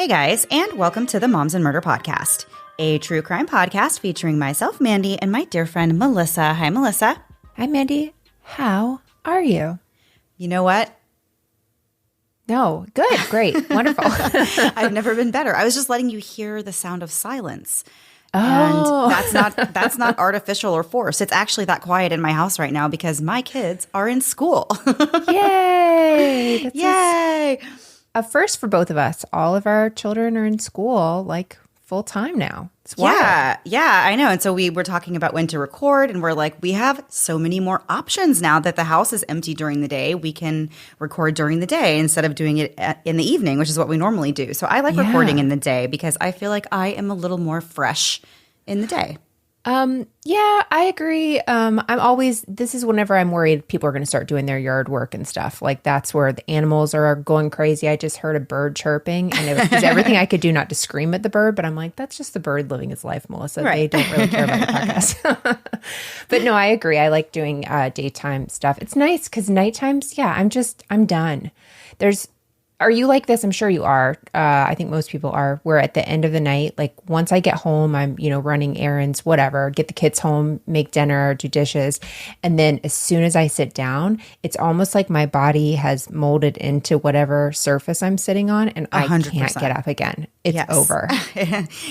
Hey guys, and welcome to the Moms and Murder Podcast, a true crime podcast featuring myself, Mandy, and my dear friend, Melissa. Hi, Melissa. Hi, Mandy. How are you? You know what? No, good, great, wonderful. I've never been better. I was just letting you hear the sound of silence. Oh. And that's not artificial or forced. It's actually that quiet in my house right now because my kids are in school. Yay! Yay! A first for both of us. All of our children are in school like full time now. It's wild. Yeah, I know. And so we were talking about when to record, and we're like, we have so many more options now that the house is empty during the day. We can record during the day instead of doing it in the evening, which is what we normally do. So I like recording in the day because I feel like I am a little more fresh in the day. Yeah, I agree. This is whenever I'm worried people are going to start doing their yard work and stuff. Like that's where the animals are going crazy. I just heard a bird chirping and it was everything I could do not to scream at the bird. But I'm like, that's just the bird living its life, Melissa. Right. They don't really care about the podcast. But no, I agree. I like doing daytime stuff. It's nice because nighttimes, I'm done. Are you like this? I'm sure you are. I think most people are. Where at the end of the night, like once I get home, I'm, running errands, whatever, get the kids home, make dinner, do dishes. And then as soon as I sit down, it's almost like my body has molded into whatever surface I'm sitting on and 100%. I can't get up again. It's over.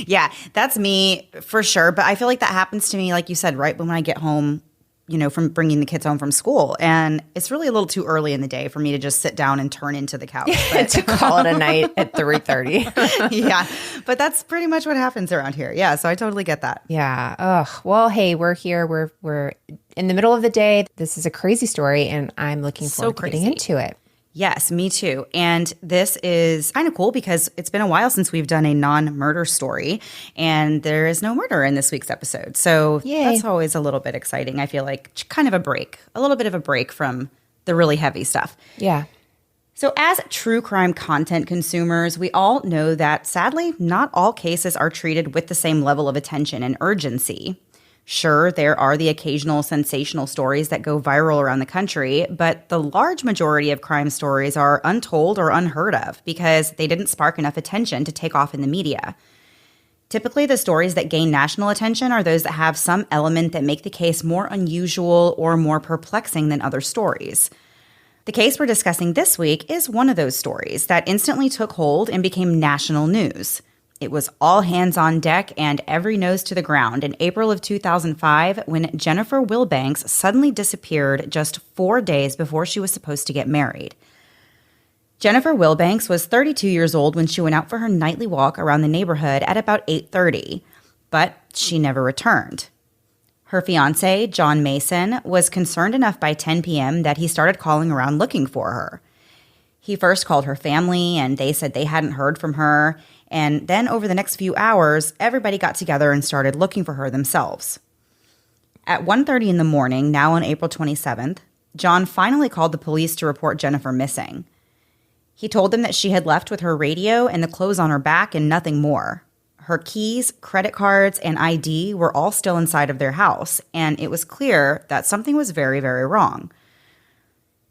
Yeah, that's me for sure. But I feel like that happens to me, like you said, right when I get home, from bringing the kids home from school. And it's really a little too early in the day for me to just sit down and turn into the couch. But to call it a night at 3:30. Yeah, but that's pretty much what happens around here. Yeah, so I totally get that. Yeah. Ugh. Well, hey, we're here. We're in the middle of the day. This is a crazy story, and I'm looking forward to getting into it. Yes, me too. And this is kind of cool because it's been a while since we've done a non-murder story, and there is no murder in this week's episode. So That's always a little bit exciting. I feel like kind of a little bit of a break from the really heavy stuff. Yeah. So as true crime content consumers, we all know that sadly, not all cases are treated with the same level of attention and urgency. Sure, there are the occasional sensational stories that go viral around the country, but the large majority of crime stories are untold or unheard of because they didn't spark enough attention to take off in the media. Typically, the stories that gain national attention are those that have some element that make the case more unusual or more perplexing than other stories. The case we're discussing this week is one of those stories that instantly took hold and became national news. It was all hands on deck and every nose to the ground in April of 2005 when Jennifer Wilbanks suddenly disappeared just 4 days before she was supposed to get married. Jennifer Wilbanks was 32 years old when she went out for her nightly walk around the neighborhood at about 8:30, but she never returned. Her fiancé, John Mason, was concerned enough by 10 p.m. that he started calling around looking for her. He first called her family, and they said they hadn't heard from her. And then over the next few hours, everybody got together and started looking for her themselves. At 1:30 in the morning, now on April 27th, John finally called the police to report Jennifer missing. He told them that she had left with her radio and the clothes on her back and nothing more. Her keys, credit cards, and ID were all still inside of their house, and it was clear that something was very, very wrong.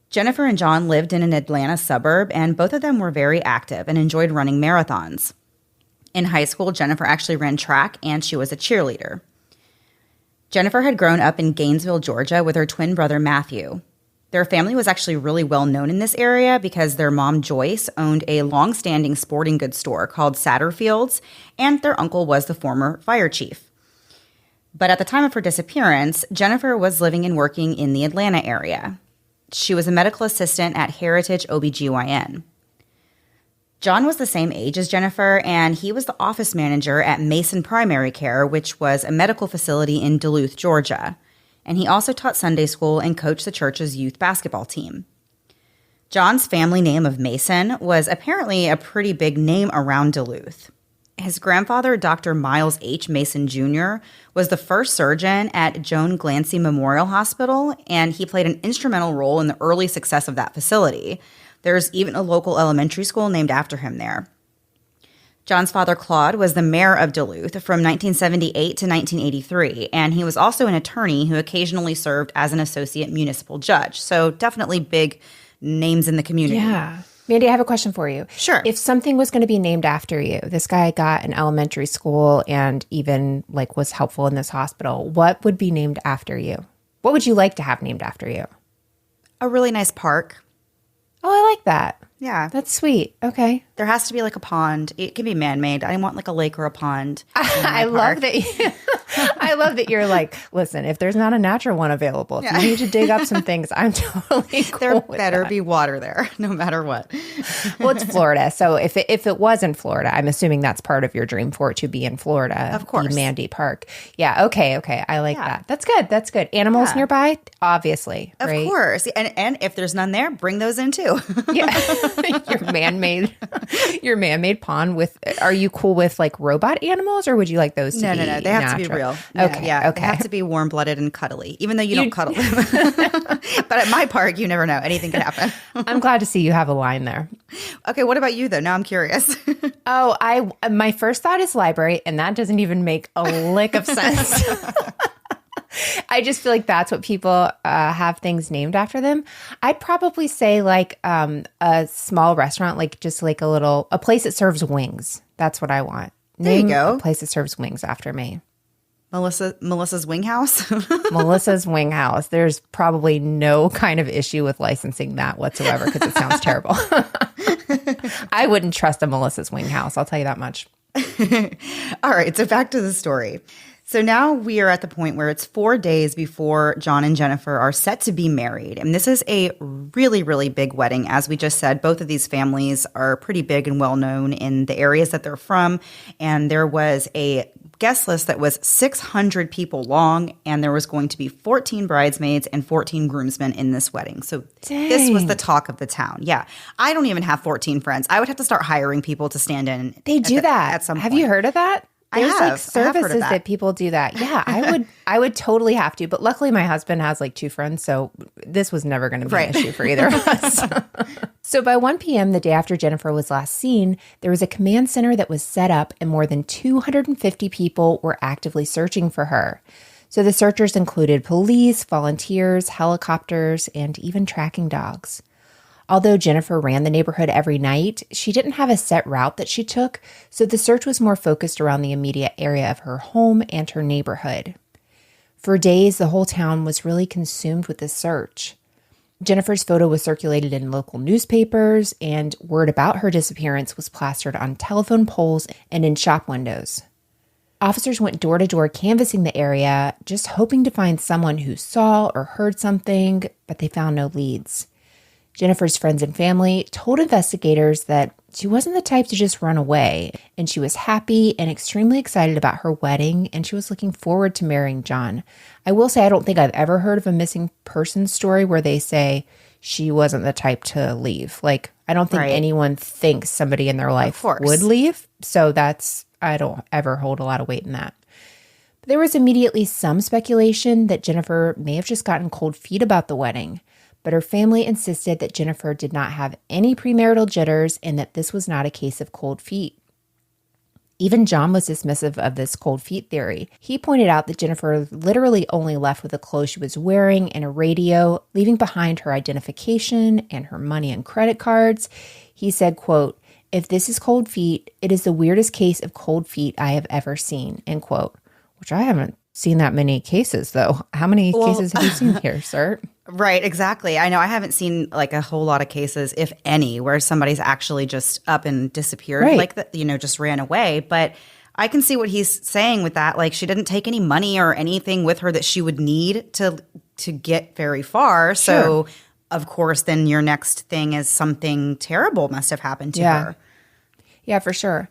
Jennifer and John lived in an Atlanta suburb, and both of them were very active and enjoyed running marathons. In high school, Jennifer actually ran track, and she was a cheerleader. Jennifer had grown up in Gainesville, Georgia, with her twin brother, Matthew. Their family was actually really well known in this area because their mom, Joyce, owned a long-standing sporting goods store called Satterfield's, and their uncle was the former fire chief. But at the time of her disappearance, Jennifer was living and working in the Atlanta area. She was a medical assistant at Heritage OBGYN. John was the same age as Jennifer, and he was the office manager at Mason Primary Care, which was a medical facility in Duluth, Georgia. And he also taught Sunday school and coached the church's youth basketball team. John's family name of Mason was apparently a pretty big name around Duluth. His grandfather, Dr. Miles H. Mason Jr., was the first surgeon at Joan Glancy Memorial Hospital, and he played an instrumental role in the early success of that facility. There's even a local elementary school named after him there. John's father, Claude, was the mayor of Duluth from 1978 to 1983, and he was also an attorney who occasionally served as an associate municipal judge. So definitely big names in the community. Yeah. Mandy, I have a question for you. Sure. If something was going to be named after you, this guy got an elementary school and even like was helpful in this hospital, what would be named after you? What would you like to have named after you? A really nice park. Oh, I like that. Yeah. That's sweet. Okay. There has to be like a pond. It can be man-made. I want like a lake or a pond. I love that. I love that you're like, listen, if there's not a natural one available, if you need to dig up some things, I'm totally cool There with better that. be water there, no matter what. Well, it's Florida. So if it was in Florida, I'm assuming that's part of your dream for it to be in Florida. Of course. The Mandy Park. Yeah. Okay. I like that. That's good. That's good. Animals nearby? Obviously. Of right? course. And if there's none there, bring those in too. Yeah. your man-made pond with, are you cool with like robot animals or would you like those to be No. They have to be natural? real. Okay. Yeah. Okay. They have to be warm-blooded and cuddly, even though you don't cuddle them. But at my park, you never know. Anything could happen. I'm glad to see you have a line there. Okay. What about you though? Now I'm curious. Oh, my first thought is library, and that doesn't even make a lick of sense. I just feel like that's what people have things named after them. I'd probably say like a small restaurant, like just like a place that serves wings. That's what I want. There you go. A place that serves wings after me. Melissa's Wing House. Melissa's Wing House. There's probably no kind of issue with licensing that whatsoever because it sounds terrible. I wouldn't trust a Melissa's Wing House. I'll tell you that much. All right. So back to the story. So now we are at the point where it's 4 days before John and Jennifer are set to be married. And this is a really, really big wedding. As we just said, both of these families are pretty big and well known in the areas that they're from. And there was a guest list that was 600 people long, and there was going to be 14 bridesmaids and 14 groomsmen in this wedding. So This was the talk of the town. Yeah. I don't even have 14 friends. I would have to start hiring people to stand in. They do that. At some point. Have you heard of that? There's like I have heard services of that people do that. Yeah, I would totally have to. But luckily my husband has like 2 friends, so this was never going to be an issue for either of us. So by 1 p.m. the day after Jennifer was last seen, there was a command center that was set up and more than 250 people were actively searching for her. So the searchers included police, volunteers, helicopters, and even tracking dogs. Although Jennifer ran the neighborhood every night, she didn't have a set route that she took, so the search was more focused around the immediate area of her home and her neighborhood. For days, the whole town was really consumed with this search. Jennifer's photo was circulated in local newspapers, and word about her disappearance was plastered on telephone poles and in shop windows. Officers went door to door canvassing the area, just hoping to find someone who saw or heard something, but they found no leads. Jennifer's friends and family told investigators that she wasn't the type to just run away, and she was happy and extremely excited about her wedding, and she was looking forward to marrying John. I will say I don't think I've ever heard of a missing person story where they say she wasn't the type to leave. Like, I don't think anyone thinks somebody in their life would leave, so I don't ever hold a lot of weight in that. But there was immediately some speculation that Jennifer may have just gotten cold feet about the wedding. But her family insisted that Jennifer did not have any premarital jitters and that this was not a case of cold feet. Even John was dismissive of this cold feet theory. He pointed out that Jennifer literally only left with the clothes she was wearing and a radio, leaving behind her identification and her money and credit cards. He said, quote, "If this is cold feet, it is the weirdest case of cold feet I have ever seen," end quote. Which I haven't seen that many cases, though. How many cases have you seen here, sir? Right, exactly. I know I haven't seen like a whole lot of cases, if any, where somebody's actually just up and disappeared, like that, just ran away. But I can see what he's saying with that. Like, she didn't take any money or anything with her that she would need to get very far. Sure. So, of course, then your next thing is something terrible must have happened to her. Yeah, for sure.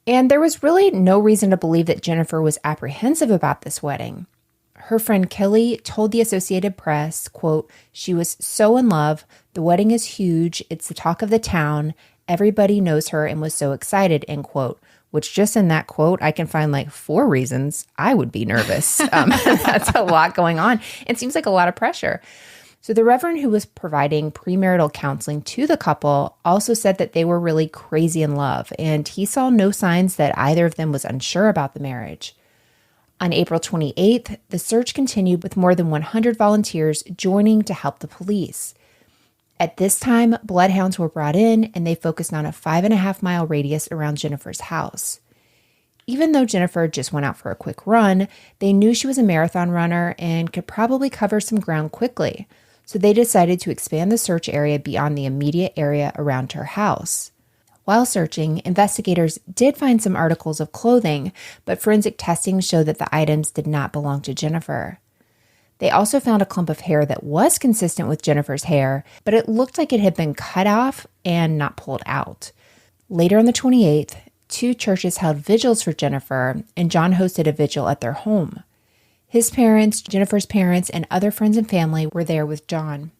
And there was really no reason to believe that Jennifer was apprehensive about this wedding. Her friend Kelly told the Associated Press, quote, "She was so in love. The wedding is huge. It's the talk of the town. Everybody knows her and was so excited," end quote. Which just in that quote, I can find like 4 reasons I would be nervous. That's a lot going on. It seems like a lot of pressure. So the Reverend who was providing premarital counseling to the couple also said that they were really crazy in love, and he saw no signs that either of them was unsure about the marriage. On April 28th, the search continued with more than 100 volunteers joining to help the police. At this time, bloodhounds were brought in and they focused on a 5.5-mile radius around Jennifer's house. Even though Jennifer just went out for a quick run, they knew she was a marathon runner and could probably cover some ground quickly, so they decided to expand the search area beyond the immediate area around her house. While searching, investigators did find some articles of clothing, but forensic testing showed that the items did not belong to Jennifer. They also found a clump of hair that was consistent with Jennifer's hair, but it looked like it had been cut off and not pulled out. Later on the 28th, 2 churches held vigils for Jennifer, and John hosted a vigil at their home. His parents, Jennifer's parents, and other friends and family were there with John.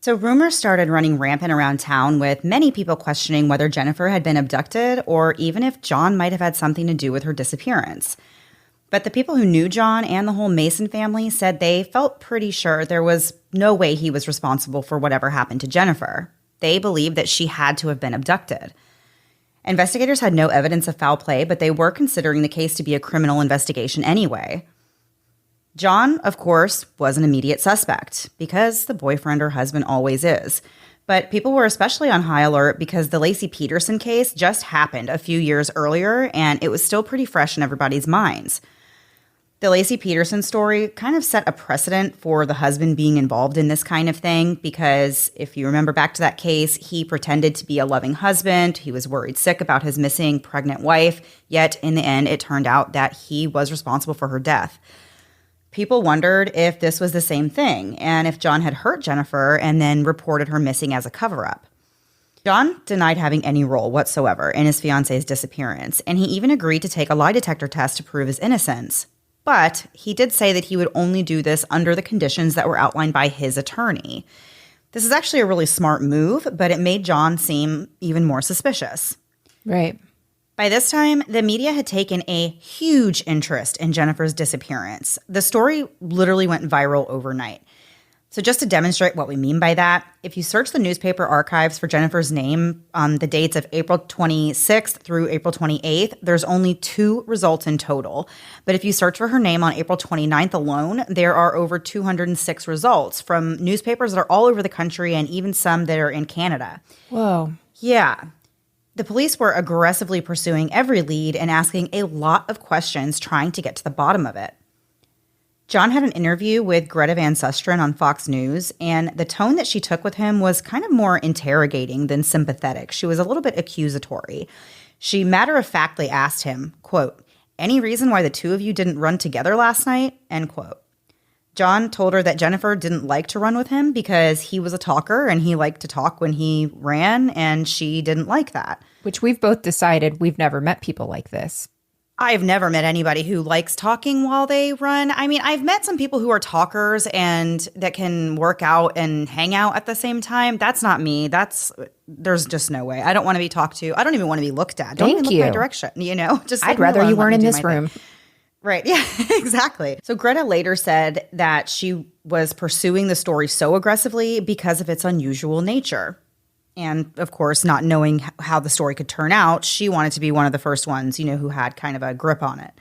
So rumors started running rampant around town, with many people questioning whether Jennifer had been abducted or even if John might have had something to do with her disappearance. But the people who knew John and the whole Mason family said they felt pretty sure there was no way he was responsible for whatever happened to Jennifer. They believed that she had to have been abducted. Investigators had no evidence of foul play, but they were considering the case to be a criminal investigation anyway. John, of course, was an immediate suspect, because the boyfriend or husband always is. But people were especially on high alert because the Lacey Peterson case just happened a few years earlier, and it was still pretty fresh in everybody's minds. The Lacey Peterson story kind of set a precedent for the husband being involved in this kind of thing, because if you remember back to that case, he pretended to be a loving husband. He was worried sick about his missing pregnant wife, yet in the end, it turned out that he was responsible for her death. People wondered if this was the same thing, and if John had hurt Jennifer and then reported her missing as a cover-up. John denied having any role whatsoever in his fiance's disappearance, and he even agreed to take a lie detector test to prove his innocence. But he did say that he would only do this under the conditions that were outlined by his attorney. This is actually a really smart move, but it made John seem even more suspicious. Right. By this time, the media had taken a huge interest in Jennifer's disappearance. The story literally went viral overnight. So just to demonstrate what we mean by that, if you search the newspaper archives for Jennifer's name on the dates of April 26th through April 28th, there's only 2 results in total. But if you search for her name on April 29th alone, there are over 206 results from newspapers that are all over the country and even some that are in Canada. Whoa. Yeah. The police were aggressively pursuing every lead and asking a lot of questions trying to get to the bottom of it. John had an interview with Greta Van Susteren on Fox News, and the tone that she took with him was kind of more interrogating than sympathetic. She was a little bit accusatory. She matter-of-factly asked him, quote, "Any reason why the 2 of you didn't run together last night?" End quote. John told her that Jennifer didn't like to run with him because he was a talker and he liked to talk when he ran, and she didn't like that. Which we've both decided we've never met people like this. I've never met anybody who likes talking while they run. I mean, I've met some people who are talkers and that can work out and hang out at the same time. That's not me. There's just no way. I don't want to be talked to. I don't even want to be looked at. Don't even look my direction, you know? Just I'd rather you weren't in this room. Right. Yeah, exactly. So Greta later said that she was pursuing the story so aggressively because of its unusual nature. And, of course, not knowing how the story could turn out, she wanted to be one of the first ones, who had kind of a grip on it.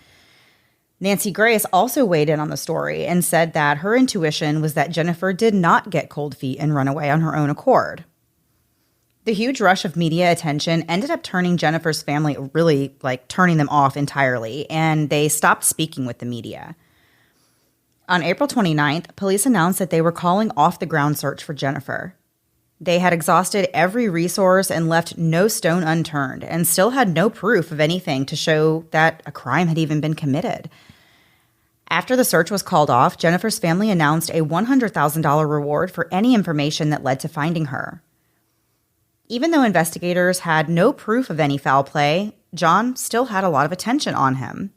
Nancy Grace also weighed in on the story and said that her intuition was that Jennifer did not get cold feet and run away on her own accord. The huge rush of media attention ended up turning Jennifer's family really, turning them off entirely, and they stopped speaking with the media. On April 29th, police announced that they were calling off the ground search for Jennifer. They had exhausted every resource and left no stone unturned, and still had no proof of anything to show that a crime had even been committed. After the search was called off, Jennifer's family announced a $100,000 reward for any information that led to finding her. Even though investigators had no proof of any foul play, John still had a lot of attention on him.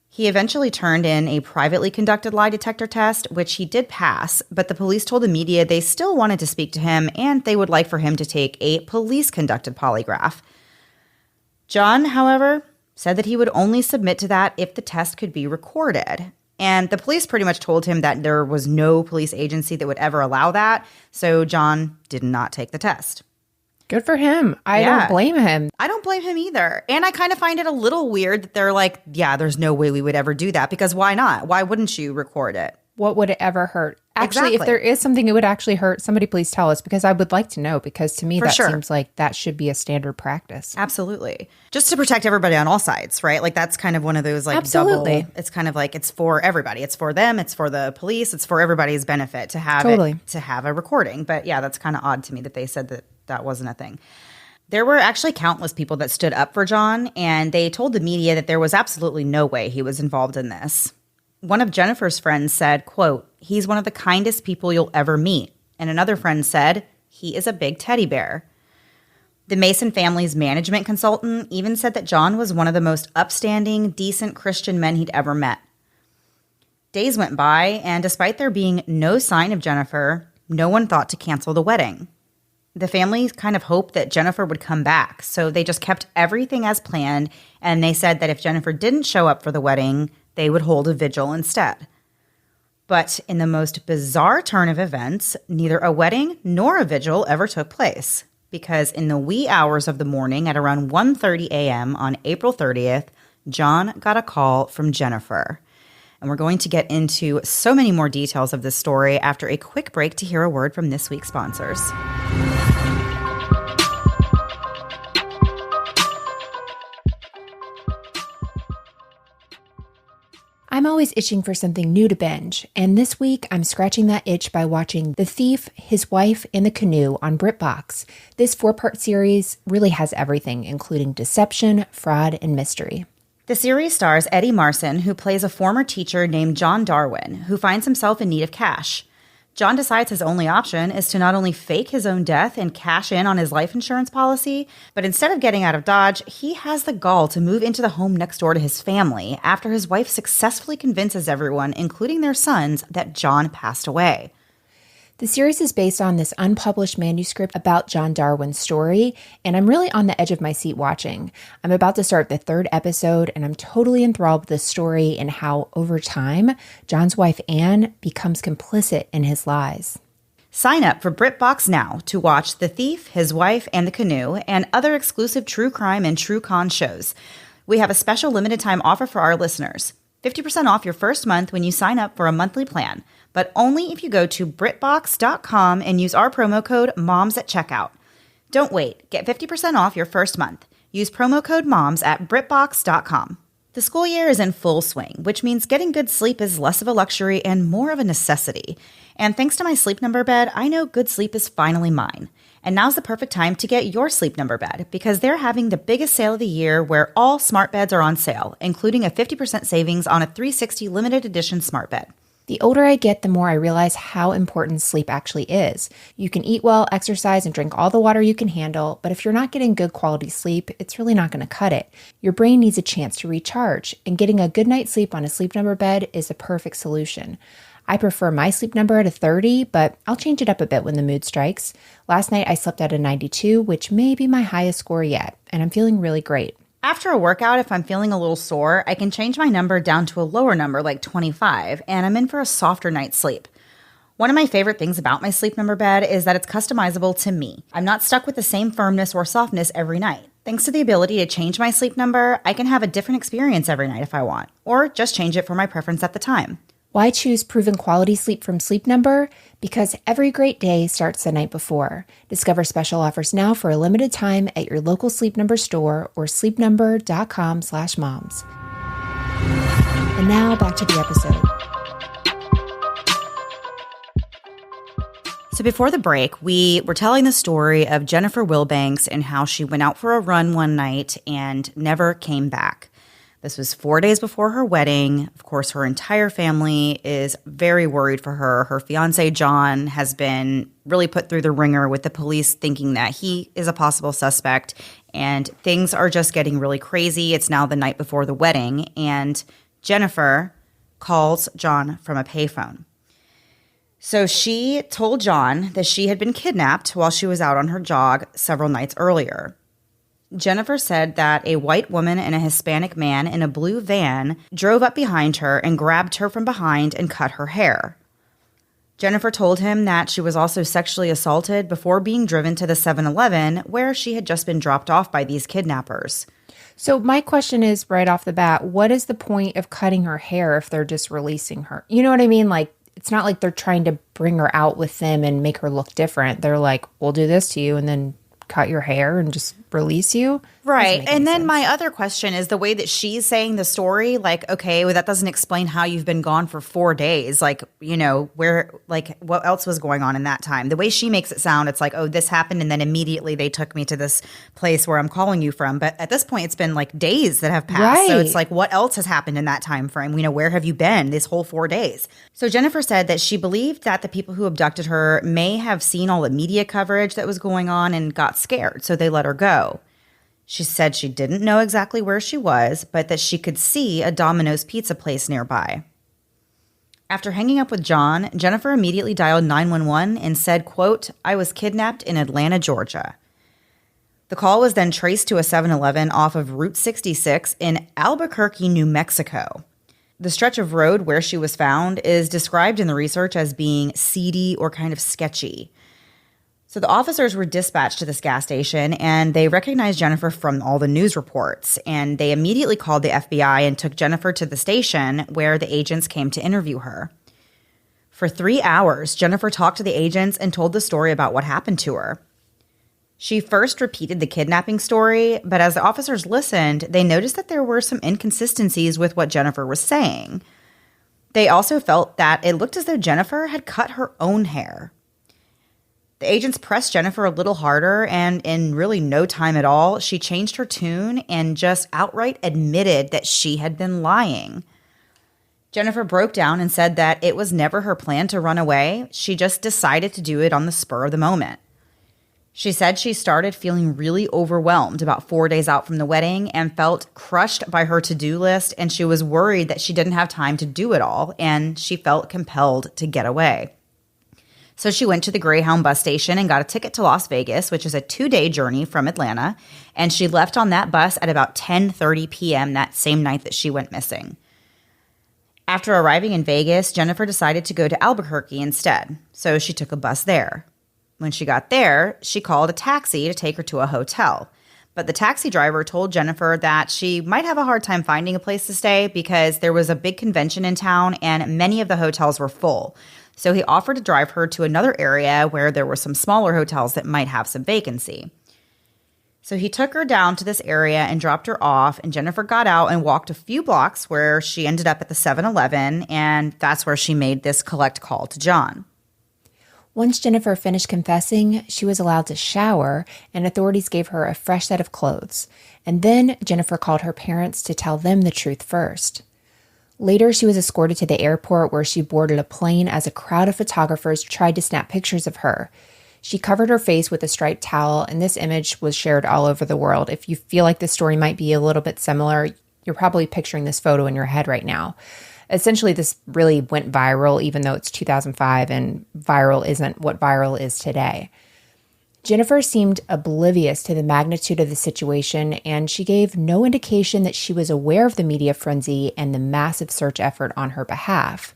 He eventually turned in a privately conducted lie detector test, which he did pass, but the police told the media they still wanted to speak to him and they would like for him to take a police-conducted polygraph. John, however, said that he would only submit to that if the test could be recorded. And the police pretty much told him that there was no police agency that would ever allow that, so John did not take the test. Good for him. I don't blame him. I don't blame him either. And I kind of find it a little weird that they're like, yeah, there's no way we would ever do that, because why not? Why wouldn't you record it? What would it ever hurt? Actually, if there is something it would actually hurt, somebody please tell us, because I would like to know, because to me seems like that should be a standard practice. Absolutely. Just to protect everybody on all sides, right? Like that's kind of one of those like Absolutely. double, it's kind of like it's for everybody. It's for them, it's for the police, it's for everybody's benefit to have to have a recording. But yeah, that's kind of odd to me that they said that that wasn't a thing. There were actually countless people that stood up for John, and they told the media that there was absolutely no way he was involved in this. One of Jennifer's friends said, quote, "He's one of the kindest people you'll ever meet." And another friend said, "He is a big teddy bear." The Mason family's management consultant even said that John was one of the most upstanding, decent Christian men he'd ever met. Days went by, and despite there being no sign of Jennifer, no one thought to cancel the wedding. The family kind of hoped that Jennifer would come back, so they just kept everything as planned, and they said that if Jennifer didn't show up for the wedding, they would hold a vigil instead. But in the most bizarre turn of events, neither a wedding nor a vigil ever took place, because in the wee hours of the morning at around 1:30 a.m. on April 30th, John got a call from Jennifer. And we're going to get into so many more details of this story after a quick break to hear a word from this week's sponsors. I'm always itching for something new to binge, and this week I'm scratching that itch by watching The Thief, His Wife, and the Canoe on BritBox. This 4-part series really has everything, including deception, fraud, and mystery. The series stars Eddie Marsan, who plays a former teacher named John Darwin, who finds himself in need of cash. John decides his only option is to not only fake his own death and cash in on his life insurance policy, but instead of getting out of Dodge, he has the gall to move into the home next door to his family after his wife successfully convinces everyone, including their sons, that John passed away. The series is based on this unpublished manuscript about John Darwin's story, and I'm really on the edge of my seat watching. I'm about to start the 3rd episode, and I'm totally enthralled with the story and how, over time, John's wife Anne becomes complicit in his lies. Sign up for BritBox now to watch The Thief, His Wife, and the Canoe, and other exclusive true crime and true con shows. We have a special limited time offer for our listeners. 50% off your first month when you sign up for a monthly plan, but only if you go to BritBox.com and use our promo code MOMS at checkout. Don't wait. Get 50% off your first month. Use promo code MOMS at BritBox.com. The school year is in full swing, which means getting good sleep is less of a luxury and more of a necessity. And thanks to my Sleep Number bed, I know good sleep is finally mine. And now's the perfect time to get your Sleep Number bed, because they're having the biggest sale of the year where all smart beds are on sale, including a 50% savings on a 360 limited edition smart bed. The older I get, the more I realize how important sleep actually is. You can eat well, exercise, and drink all the water you can handle, but if you're not getting good quality sleep, it's really not going to cut it. Your brain needs a chance to recharge, and getting a good night's sleep on a Sleep Number bed is a perfect solution. I prefer my Sleep Number at a 30, but I'll change it up a bit when the mood strikes. Last night I slept at a 92, which may be my highest score yet, and I'm feeling really great. After a workout, if I'm feeling a little sore, I can change my number down to a lower number like 25, and I'm in for a softer night's sleep. One of my favorite things about my Sleep Number bed is that it's customizable to me. I'm not stuck with the same firmness or softness every night. Thanks to the ability to change my sleep number, I can have a different experience every night if I want, or just change it for my preference at the time. Why choose proven quality sleep from Sleep Number? Because every great day starts the night before. Discover special offers now for a limited time at your local Sleep Number store or sleepnumber.com/moms. And now back to the episode. So before the break, we were telling the story of Jennifer Wilbanks and how she went out for a run one night and never came back. This was 4 days before her wedding. Of course, her entire family is very worried for her. Her fiancé, John, has been really put through the ringer with the police thinking that he is a possible suspect. And things are just getting really crazy. It's now the night before the wedding. And Jennifer calls John from a payphone. So she told John that she had been kidnapped while she was out on her jog several nights earlier. Jennifer said that a white woman and a Hispanic man in a blue van drove up behind her and grabbed her from behind and cut her hair. Jennifer told him that she was also sexually assaulted before being driven to the 7-Eleven where she had just been dropped off by these kidnappers. So my question is right off the bat, what is the point of cutting her hair if they're just releasing her? You know what I mean? Like, it's not like they're trying to bring her out with them and make her look different. They're like, we'll do this to you and then cut your hair and just release you. Right. And then my other question is the way that she's saying the story, like, okay, well, that doesn't explain how you've been gone for 4 days. Like, you know, where, like, what else was going on in that time? The way she makes it sound, it's like, oh, this happened. And then immediately they took me to this place where I'm calling you from. But at this point, it's been like days that have passed. Right. So it's like, what else has happened in that time frame? You know, where have you been this whole 4 days? So Jennifer said that she believed that the people who abducted her may have seen all the media coverage that was going on and got scared. So they let her go. She said she didn't know exactly where she was, but that she could see a Domino's pizza place nearby. After hanging up with John, Jennifer immediately dialed 911 and said, quote, "I was kidnapped in Atlanta, Georgia." The call was then traced to a 7-Eleven off of Route 66 in Albuquerque, New Mexico. The stretch of road where she was found is described in the research as being seedy or kind of sketchy. So the officers were dispatched to this gas station, and they recognized Jennifer from all the news reports. And they immediately called the FBI and took Jennifer to the station where the agents came to interview her. For 3 hours, Jennifer talked to the agents and told the story about what happened to her. She first repeated the kidnapping story, but as the officers listened, they noticed that there were some inconsistencies with what Jennifer was saying. They also felt that it looked as though Jennifer had cut her own hair. The agents pressed Jennifer a little harder, and in really no time at all, she changed her tune and just outright admitted that she had been lying. Jennifer broke down and said that it was never her plan to run away. She just decided to do it on the spur of the moment. She said she started feeling really overwhelmed about 4 days out from the wedding and felt crushed by her to-do list, and she was worried that she didn't have time to do it all, and she felt compelled to get away. So she went to the Greyhound bus station and got a ticket to Las Vegas, which is a 2-day journey from Atlanta, and she left on that bus at about 10:30 p.m. that same night that she went missing. After arriving in Vegas, Jennifer decided to go to Albuquerque instead, so she took a bus there. When she got there, she called a taxi to take her to a hotel. But the taxi driver told Jennifer that she might have a hard time finding a place to stay because there was a big convention in town and many of the hotels were full. So he offered to drive her to another area where there were some smaller hotels that might have some vacancy. So he took her down to this area and dropped her off, and Jennifer got out and walked a few blocks where she ended up at the 7-Eleven, and that's where she made this collect call to John. Once Jennifer finished confessing, she was allowed to shower, and authorities gave her a fresh set of clothes. And then Jennifer called her parents to tell them the truth first. Later, she was escorted to the airport where she boarded a plane as a crowd of photographers tried to snap pictures of her. She covered her face with a striped towel, and this image was shared all over the world. If you feel like this story might be a little bit similar, you're probably picturing this photo in your head right now. Essentially, this really went viral, even though it's 2005 and viral isn't what viral is today. Jennifer seemed oblivious to the magnitude of the situation, and she gave no indication that she was aware of the media frenzy and the massive search effort on her behalf.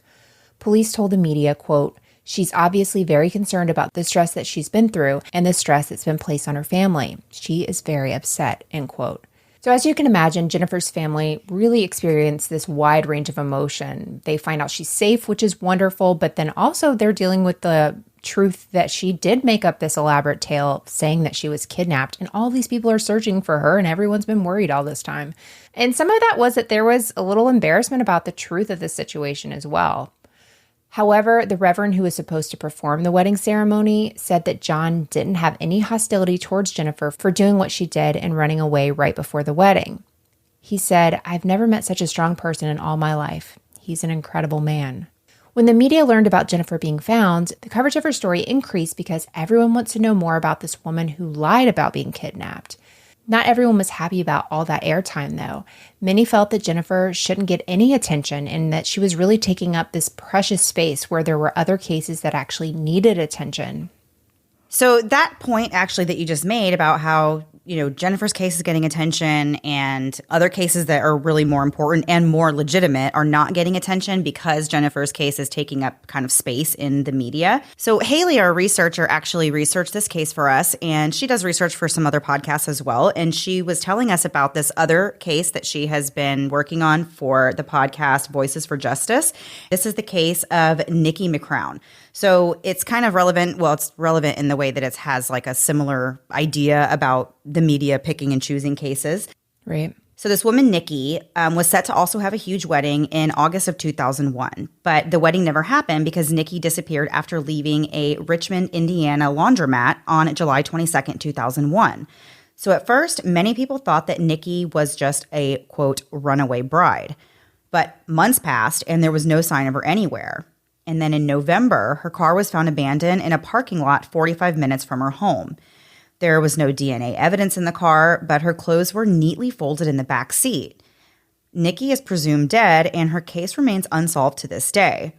Police told the media, quote, "She's obviously very concerned about the stress that she's been through and the stress that's been placed on her family. She is very upset," end quote. So as you can imagine, Jennifer's family really experienced this wide range of emotion. They find out she's safe, which is wonderful, but then also they're dealing with the truth that she did make up this elaborate tale saying that she was kidnapped, and all these people are searching for her, and everyone's been worried all this time. And some of that was that there was a little embarrassment about the truth of the situation as well. However, the reverend who was supposed to perform the wedding ceremony said that John didn't have any hostility towards Jennifer for doing what she did and running away right before the wedding. He said, "I've never met such a strong person in all my life. He's an incredible man." When the media learned about Jennifer being found, the coverage of her story increased because everyone wants to know more about this woman who lied about being kidnapped. Not everyone was happy about all that airtime, though. Many felt that Jennifer shouldn't get any attention and that she was really taking up this precious space where there were other cases that actually needed attention. So that point actually that you just made about how, Jennifer's case is getting attention and other cases that are really more important and more legitimate are not getting attention because Jennifer's case is taking up kind of space in the media. So Haley, our researcher, actually researched this case for us, and she does research for some other podcasts as well. And she was telling us about this other case that she has been working on for the podcast Voices for Justice. This is the case of Nikki McCrown. So it's kind of relevant. Well, it's relevant in the way that it has like a similar idea about the media picking and choosing cases. Right. So this woman, Nikki, was set to also have a huge wedding in August of 2001. But the wedding never happened because Nikki disappeared after leaving a Richmond, Indiana laundromat on July 22nd, 2001. So at first, many people thought that Nikki was just a, quote, runaway bride. But months passed and there was no sign of her anywhere. And then in November, her car was found abandoned in a parking lot 45 minutes from her home. There was no DNA evidence in the car, but her clothes were neatly folded in the back seat. Nikki is presumed dead, and her case remains unsolved to this day.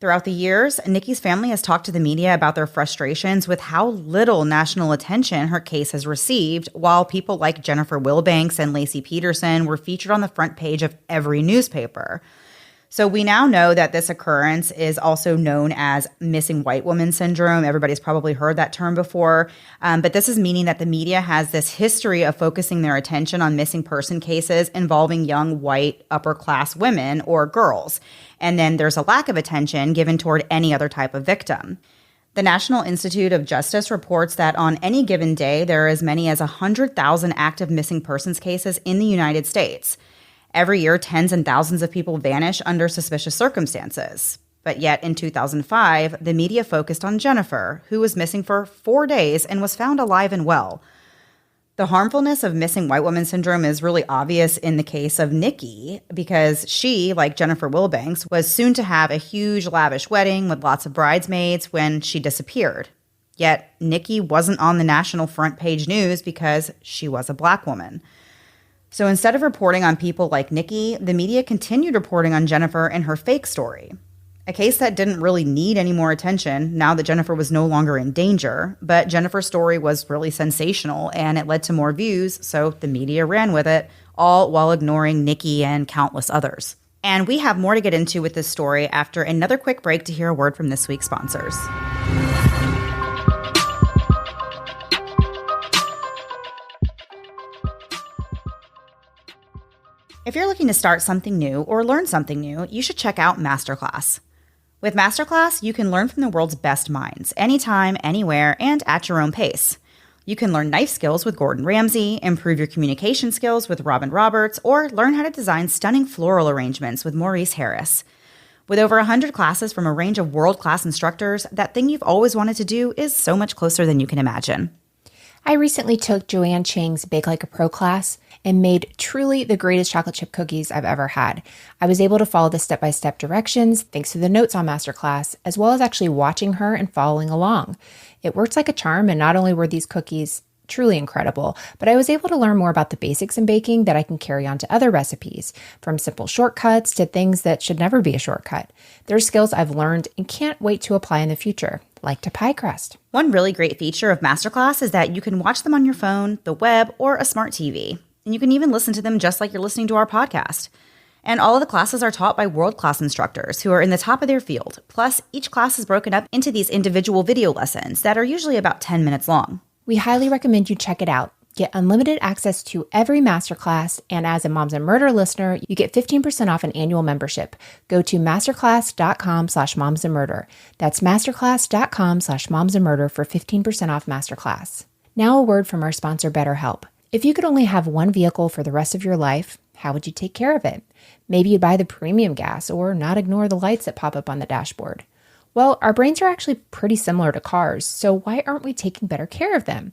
Throughout the years, Nikki's family has talked to the media about their frustrations with how little national attention her case has received, while people like Jennifer Wilbanks and Lacey Peterson were featured on the front page of every newspaper. So we now know that this occurrence is also known as missing white woman syndrome. Everybody's probably heard that term before. But this is meaning that the media has this history of focusing their attention on missing person cases involving young white upper class women or girls. And then there's a lack of attention given toward any other type of victim. The National Institute of Justice reports that on any given day, there are as many as 100,000 active missing persons cases in the United States. Every year, tens and thousands of people vanish under suspicious circumstances. But yet, in 2005, the media focused on Jennifer, who was missing for 4 days and was found alive and well. The harmfulness of missing white woman syndrome is really obvious in the case of Nikki because she, like Jennifer Wilbanks, was soon to have a huge, lavish wedding with lots of bridesmaids when she disappeared. Yet, Nikki wasn't on the national front page news because she was a Black woman. So instead of reporting on people like Nikki, the media continued reporting on Jennifer and her fake story. A case that didn't really need any more attention now that Jennifer was no longer in danger, but Jennifer's story was really sensational and it led to more views, so the media ran with it, all while ignoring Nikki and countless others. And we have more to get into with this story after another quick break to hear a word from this week's sponsors. If you're looking to start something new or learn something new, you should check out Masterclass. With Masterclass, you can learn from the world's best minds, anytime, anywhere, and at your own pace. You can learn knife skills with Gordon Ramsay, improve your communication skills with Robin Roberts, or learn how to design stunning floral arrangements with Maurice Harris. With over 100 classes from a range of world-class instructors, that thing you've always wanted to do is so much closer than you can imagine. I recently took Joanne Ching's Bake Like a Pro class and made truly the greatest chocolate chip cookies I've ever had. I was able to follow the step-by-step directions thanks to the notes on Masterclass, as well as actually watching her and following along. It works like a charm, and not only were these cookies truly incredible, but I was able to learn more about the basics in baking that I can carry on to other recipes, from simple shortcuts to things that should never be a shortcut. They're skills I've learned and can't wait to apply in the future, like to pie crust. One really great feature of Masterclass is that you can watch them on your phone, the web, or a smart TV. And you can even listen to them just like you're listening to our podcast. And all of the classes are taught by world-class instructors who are in the top of their field. Plus, each class is broken up into these individual video lessons that are usually about 10 minutes long. We highly recommend you check it out. Get unlimited access to every masterclass, and as a Moms and Murder listener, you get 15% off an annual membership. Go to masterclass.com/momsandmurder. That's masterclass.com/momsandmurder for 15% off Masterclass. Now a word from our sponsor, BetterHelp. If you could only have one vehicle for the rest of your life, how would you take care of it? Maybe you'd buy the premium gas or not ignore the lights that pop up on the dashboard. Well, our brains are actually pretty similar to cars, so why aren't we taking better care of them?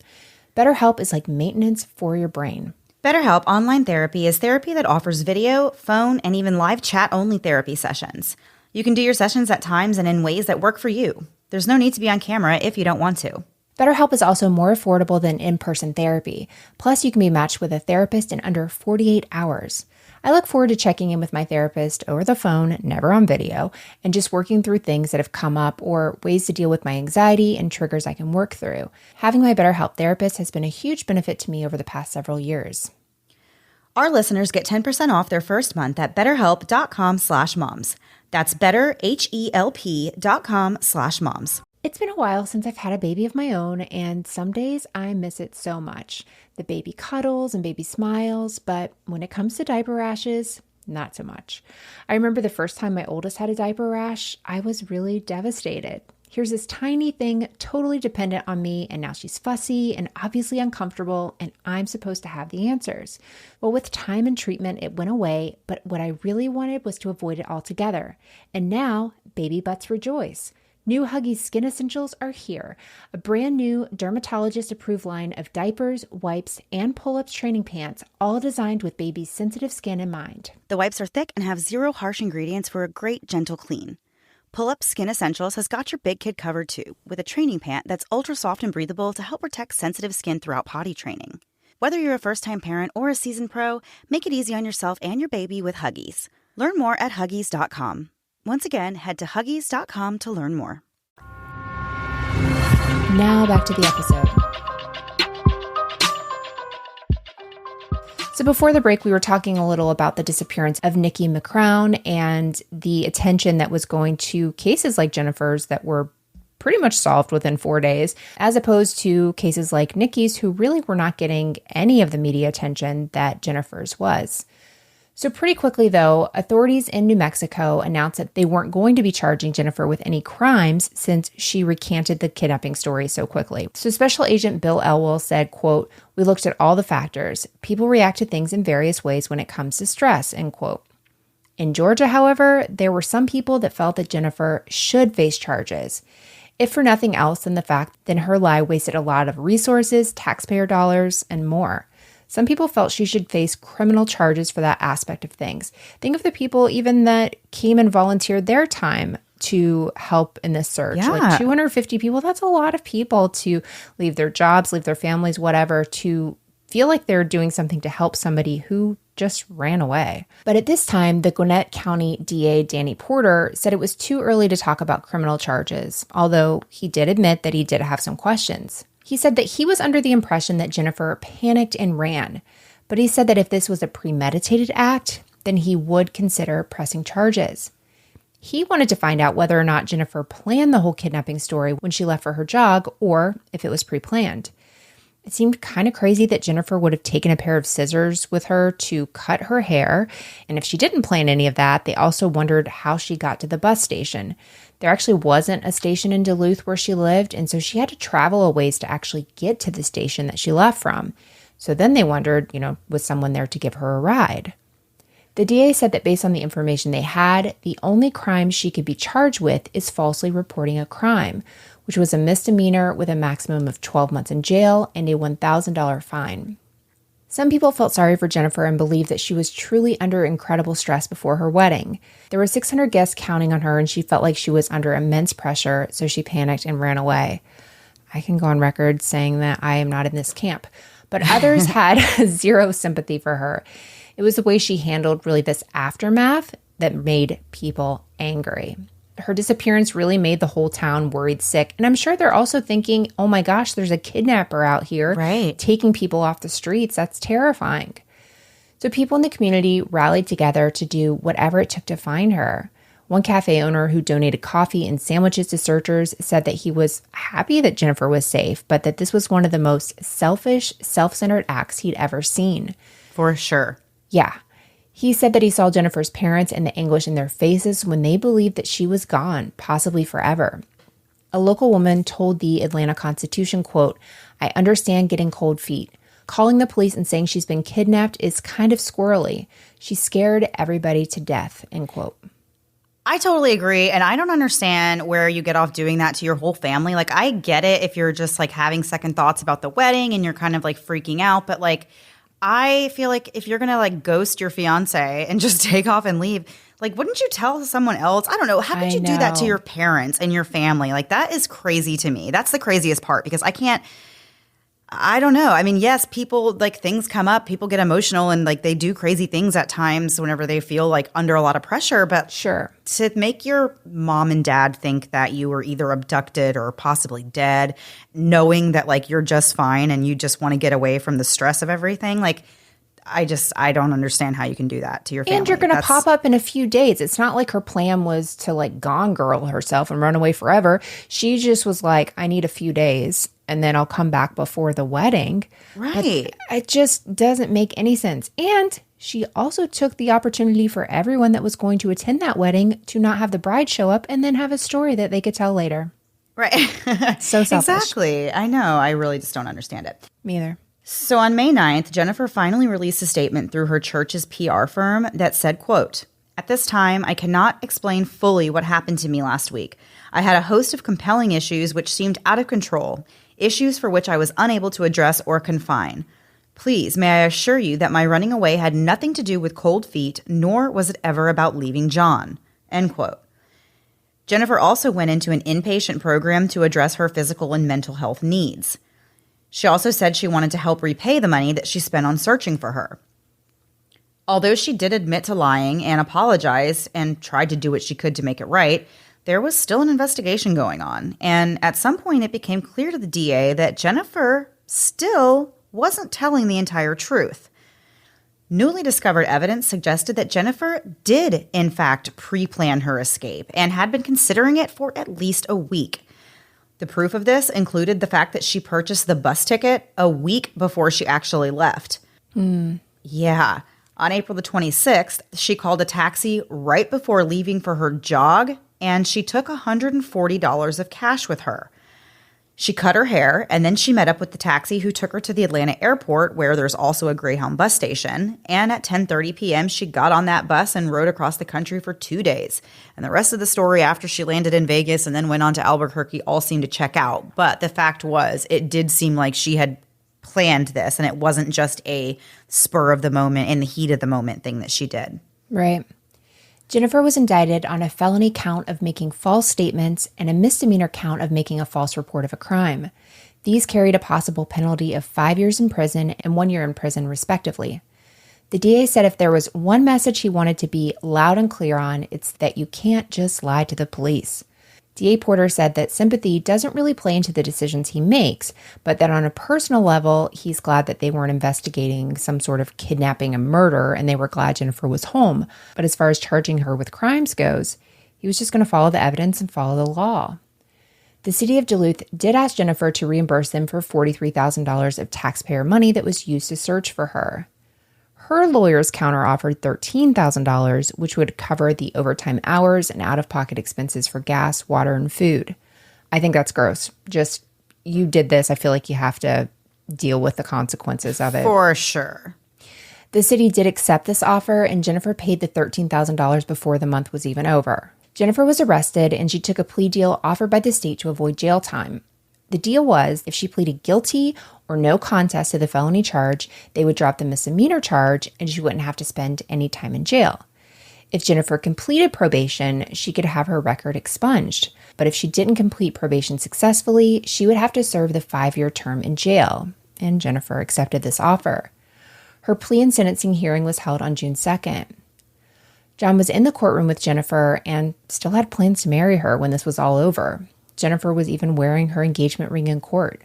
BetterHelp is like maintenance for your brain. BetterHelp Online Therapy is therapy that offers video, phone, and even live chat-only therapy sessions. You can do your sessions at times and in ways that work for you. There's no need to be on camera if you don't want to. BetterHelp is also more affordable than in-person therapy. Plus, you can be matched with a therapist in under 48 hours. I look forward to checking in with my therapist over the phone, never on video, and just working through things that have come up or ways to deal with my anxiety and triggers I can work through. Having my BetterHelp therapist has been a huge benefit to me over the past several years. Our listeners get 10% off their first month at betterhelp.com/moms. That's betterhelp.com/moms. It's been a while since I've had a baby of my own, and some days I miss it so much. The baby cuddles and baby smiles, but when it comes to diaper rashes, not so much. I remember the first time my oldest had a diaper rash, I was really devastated. Here's this tiny thing totally dependent on me, and now she's fussy and obviously uncomfortable, and I'm supposed to have the answers. Well, with time and treatment, it went away, but what I really wanted was to avoid it altogether. And now, baby butts rejoice. New Huggies Skin Essentials are here, a brand new dermatologist-approved line of diapers, wipes, and pull-ups training pants, all designed with baby's sensitive skin in mind. The wipes are thick and have zero harsh ingredients for a great, gentle clean. Pull-Up Skin Essentials has got your big kid covered too, with a training pant that's ultra soft and breathable to help protect sensitive skin throughout potty training. Whether you're a first-time parent or a seasoned pro, make it easy on yourself and your baby with Huggies. Learn more at Huggies.com. Once again, head to Huggies.com to learn more. Now back to the episode. So before the break, we were talking a little about the disappearance of Nikki McCrown and the attention that was going to cases like Jennifer's that were pretty much solved within 4 days, as opposed to cases like Nikki's who really were not getting any of the media attention that Jennifer's was. So pretty quickly, though, authorities in New Mexico announced that they weren't going to be charging Jennifer with any crimes since she recanted the kidnapping story so quickly. So Special Agent Bill Elwell said, quote, "We looked at all the factors. People react to things in various ways when it comes to stress," end quote. In Georgia, however, there were some people that felt that Jennifer should face charges, if for nothing else than the fact that her lie wasted a lot of resources, taxpayer dollars, and more. Some people felt she should face criminal charges for that aspect of things. Think of the people even that came and volunteered their time to help in this search. Yeah. Like 250 people, that's a lot of people to leave their jobs, leave their families, whatever, to feel like they're doing something to help somebody who just ran away. But at this time, the Gwinnett County DA, Danny Porter, said it was too early to talk about criminal charges, although he did admit that he did have some questions. He said that he was under the impression that Jennifer panicked and ran, but he said that if this was a premeditated act, then he would consider pressing charges. He wanted to find out whether or not Jennifer planned the whole kidnapping story when she left for her jog, or if it was pre-planned. It seemed kind of crazy that Jennifer would have taken a pair of scissors with her to cut her hair, and if she didn't plan any of that, they also wondered how she got to the bus station. There actually wasn't a station in Duluth where she lived, and so she had to travel a ways to actually get to the station that she left from. So then they wondered, was someone there to give her a ride? The DA said that based on the information they had, the only crime she could be charged with is falsely reporting a crime, which was a misdemeanor with a maximum of 12 months in jail and a $1,000 fine. Some people felt sorry for Jennifer and believed that she was truly under incredible stress before her wedding. There were 600 guests counting on her, and she felt like she was under immense pressure, so she panicked and ran away. I can go on record saying that I am not in this camp, but others had zero sympathy for her. It was the way she handled really this aftermath that made people angry. Her disappearance really made the whole town worried sick. And I'm sure they're also thinking, oh my gosh, there's a kidnapper out here taking people off the streets. That's terrifying. So people in the community rallied together to do whatever it took to find her. One cafe owner who donated coffee and sandwiches to searchers said that he was happy that Jennifer was safe, but that this was one of the most selfish, self-centered acts he'd ever seen. For sure. Yeah. He said that he saw Jennifer's parents and the anguish in their faces when they believed that she was gone, possibly forever. A local woman told the Atlanta Constitution, quote, "I understand getting cold feet. Calling the police and saying she's been kidnapped is kind of squirrely. She scared everybody to death," end quote. I totally agree. And I don't understand where you get off doing that to your whole family. Like, I get it if you're just like having second thoughts about the wedding and you're kind of like freaking out. But like, I feel like if you're going to like ghost your fiance and just take off and leave, like, wouldn't you tell someone else? I don't know. How could you do that to your parents and your family? Like, that is crazy to me. That's the craziest part because I can't I don't know. I mean, yes, people, like, things come up, people get emotional, and like they do crazy things at times whenever they feel like under a lot of pressure. But Sure. to make your mom and dad think that you were either abducted or possibly dead, knowing that like you're just fine and you just want to get away from the stress of everything, like, I don't understand how you can do that to your family. And you're going to pop up in a few days. It's not like her plan was to like Gone Girl herself and run away forever. She just was like, I need a few days and then I'll come back before the wedding. Right. But it just doesn't make any sense. And she also took the opportunity for everyone that was going to attend that wedding to not have the bride show up and then have a story that they could tell later. Right. So selfish. Exactly. I know. I really just don't understand it. Me either. So on May 9th, Jennifer finally released a statement through her church's PR firm that said, quote, "At this time, I cannot explain fully what happened to me last week. I had a host of compelling issues which seemed out of control, issues for which I was unable to address or confine. Please, may I assure you that my running away had nothing to do with cold feet, nor was it ever about leaving John." End quote. Jennifer also went into an inpatient program to address her physical and mental health needs. She also said she wanted to help repay the money that she spent on searching for her. Although she did admit to lying and apologize and tried to do what she could to make it right, there was still an investigation going on. And at some point, it became clear to the DA that Jennifer still wasn't telling the entire truth. Newly discovered evidence suggested that Jennifer did, in fact, pre-plan her escape and had been considering it for at least a week. The proof of this included the fact that she purchased the bus ticket a week before she actually left. Yeah. On April the 26th, she called a taxi right before leaving for her jog, and she took $140 of cash with her. She cut her hair, and then she met up with the taxi who took her to the Atlanta airport, where there's also a Greyhound bus station. And at 10:30 p.m., she got on that bus and rode across the country for 2 days. And the rest of the story after she landed in Vegas and then went on to Albuquerque all seemed to check out. But the fact was, it did seem like she had planned this, and it wasn't just a spur of the moment, in the heat of the moment thing that she did. Right. Jennifer was indicted on a felony count of making false statements and a misdemeanor count of making a false report of a crime. These carried a possible penalty of 5 years in prison and 1 year in prison, respectively. The DA said if there was one message he wanted to be loud and clear on, it's that you can't just lie to the police. DA Porter said that sympathy doesn't really play into the decisions he makes, but that on a personal level, he's glad that they weren't investigating some sort of kidnapping and murder, and they were glad Jennifer was home. But as far as charging her with crimes goes, he was just going to follow the evidence and follow the law. The city of Duluth did ask Jennifer to reimburse them for $43,000 of taxpayer money that was used to search for her. Her lawyers counteroffered $13,000, which would cover the overtime hours and out-of-pocket expenses for gas, water, and food. I think that's gross. Just, you did this. I feel like you have to deal with the consequences of it. For sure. The city did accept this offer, and Jennifer paid the $13,000 before the month was even over. Jennifer was arrested, and she took a plea deal offered by the state to avoid jail time. The deal was, if she pleaded guilty or no contest to the felony charge, they would drop the misdemeanor charge and she wouldn't have to spend any time in jail. If Jennifer completed probation, she could have her record expunged. But if she didn't complete probation successfully, she would have to serve the 5-year term in jail. And Jennifer accepted this offer. Her plea and sentencing hearing was held on June 2nd. John was in the courtroom with Jennifer and still had plans to marry her when this was all over. Jennifer was even wearing her engagement ring in court.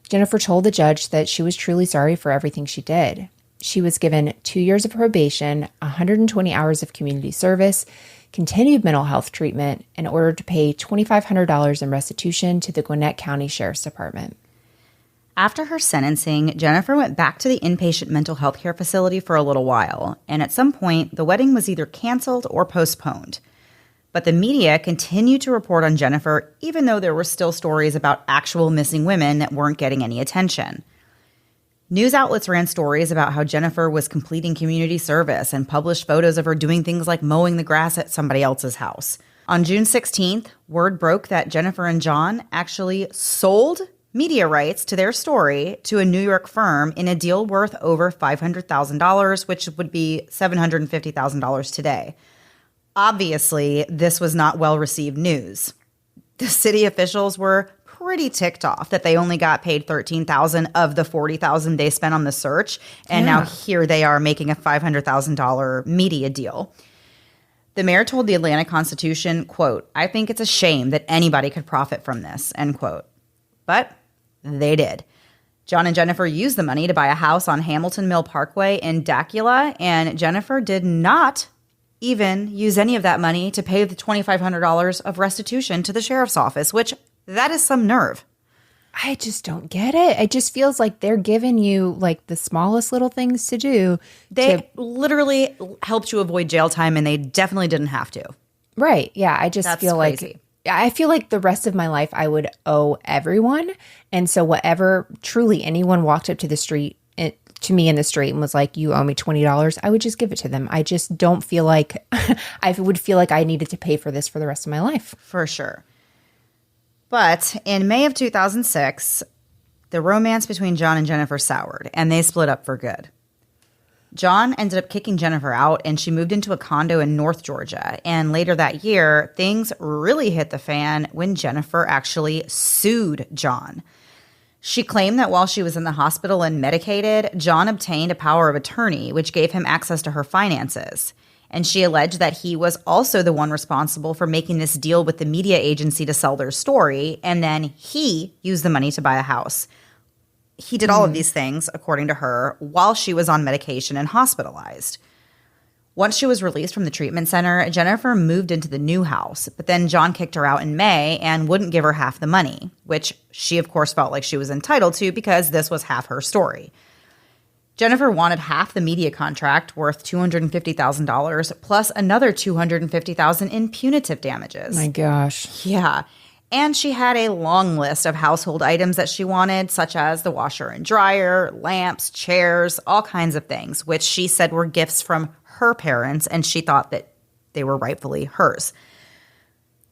Jennifer told the judge that she was truly sorry for everything she did. She was given 2 years of probation, 120 hours of community service, continued mental health treatment, and ordered to pay $2,500 in restitution to the Gwinnett County Sheriff's Department. After her sentencing, Jennifer went back to the inpatient mental health care facility for a little while, and at some point, the wedding was either canceled or postponed. But the media continued to report on Jennifer, even though there were still stories about actual missing women that weren't getting any attention. News outlets ran stories about how Jennifer was completing community service and published photos of her doing things like mowing the grass at somebody else's house. On June 16th, word broke that Jennifer and John actually sold media rights to their story to a New York firm in a deal worth over $500,000, which would be $750,000 today. Obviously, this was not well-received news. The city officials were pretty ticked off that they only got paid $13,000 of the $40,000 they spent on the search. And now here they are making a $500,000 media deal. The mayor told the Atlanta Constitution, quote, "I think it's a shame that anybody could profit from this," end quote. But they did. John and Jennifer used the money to buy a house on Hamilton Mill Parkway in Dacula, and Jennifer did not even use any of that money to pay the $2,500 of restitution to the sheriff's office, which that is some nerve. I just don't get it. It just feels like they're giving you like the smallest little things to do. They literally helped you avoid jail time, and they definitely didn't have to. Right. Yeah. I just That's feel crazy. I feel like the rest of my life I would owe everyone. And so whatever truly anyone walked up to the street to me in the street and was like, "You owe me $20, I would just give it to them. I just don't feel like I would feel like I needed to pay for this for the rest of my life. For sure. But in May of 2006, the romance between John and Jennifer soured, and they split up for good. John ended up kicking Jennifer out, and she moved into a condo in North Georgia. And later that year, things really hit the fan when Jennifer actually sued John. She claimed that while she was in the hospital and medicated, John obtained a power of attorney, which gave him access to her finances. And she alleged that he was also the one responsible for making this deal with the media agency to sell their story, and then he used the money to buy a house. He did all of these things, according to her, while she was on medication and hospitalized. Once she was released from the treatment center, Jennifer moved into the new house, but then John kicked her out in May and wouldn't give her half the money, which she, of course, felt like she was entitled to because this was half her story. Jennifer wanted half the media contract worth $250,000 plus another $250,000 in punitive damages. My gosh. Yeah. And she had a long list of household items that she wanted, such as the washer and dryer, lamps, chairs, all kinds of things, which she said were gifts from her parents, and she thought that they were rightfully hers.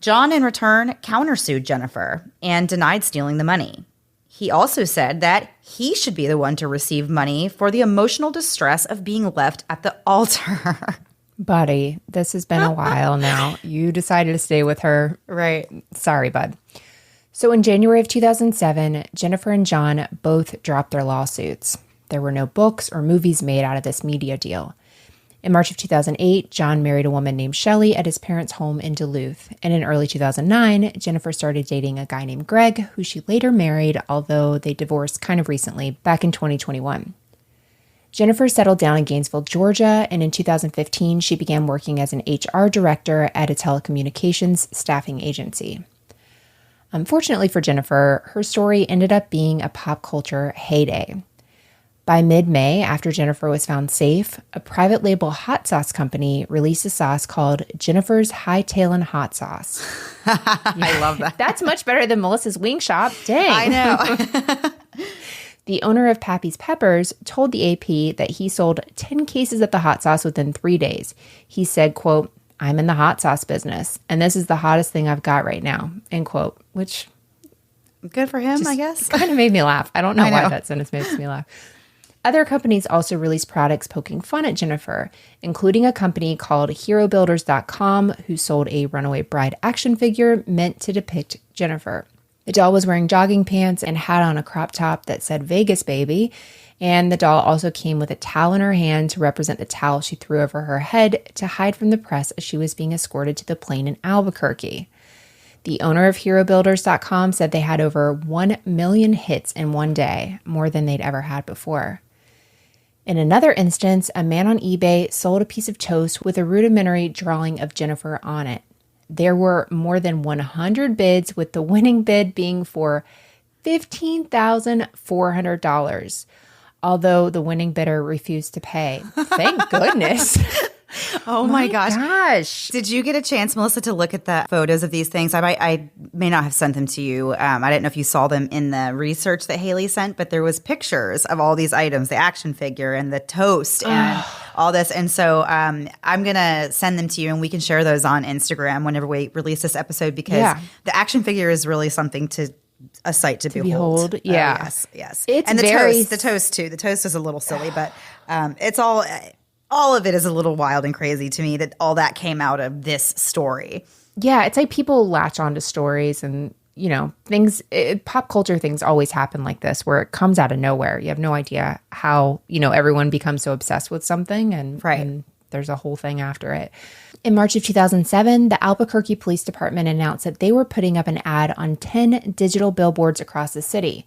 John, in return, countersued Jennifer and denied stealing the money. He also said that he should be the one to receive money for the emotional distress of being left at the altar. Buddy, this has been a while now. You decided to stay with her. Right. Sorry, bud. So in January of 2007, Jennifer and John both dropped their lawsuits. There were no books or movies made out of this media deal. In March of 2008, John married a woman named Shelley at his parents' home in Duluth. And in early 2009, Jennifer started dating a guy named Greg, who she later married, although they divorced kind of recently, back in 2021. Jennifer settled down in Gainesville, Georgia, and in 2015, she began working as an HR director at a telecommunications staffing agency. Unfortunately for Jennifer, her story ended up being a pop culture heyday. By mid-May, after Jennifer was found safe, a private label hot sauce company released a sauce called Jennifer's Hightailin' Hot Sauce. I love that. That's much better than Melissa's Wing Shop. Dang. I know. The owner of Pappy's Peppers told the AP that he sold 10 cases of the hot sauce within 3 days. He said, quote, "I'm in the hot sauce business, and this is the hottest thing I've got right now," end quote, which Good for him, I guess. kind of made me laugh. I don't know why that sentence makes me laugh. Other companies also released products poking fun at Jennifer, including a company called HeroBuilders.com, who sold a Runaway bride action figure meant to depict Jennifer. The doll was wearing jogging pants and had on a crop top that said Vegas Baby, and the doll also came with a towel in her hand to represent the towel she threw over her head to hide from the press as she was being escorted to the plane in Albuquerque. The owner of HeroBuilders.com said they had over 1 million hits in one day, more than they'd ever had before. In another instance, a man on eBay sold a piece of toast with a rudimentary drawing of Jennifer on it. There were more than 100 bids, with the winning bid being for $15,400, although the winning bidder refused to pay. Thank goodness. Oh my gosh. Did you get a chance, Melissa, to look at the photos of these things? I may not have sent them to you. I didn't know if you saw them in the research that Haley sent, but there was pictures of all these items, the action figure and the toast and all this. And so I'm going to send them to you, and we can share those on Instagram whenever we release this episode, because the action figure is really something to a sight to behold. Yeah. Yes. It's and the very toast too. The toast is a little silly, but it's all of it is a little wild and crazy to me that all that came out of this story. Yeah, it's like people latch onto stories and things, pop culture things always happen like this, where it comes out of nowhere. You have no idea how, everyone becomes so obsessed with something and there's a whole thing after it. In March of 2007, the Albuquerque Police Department announced that they were putting up an ad on 10 digital billboards across the city.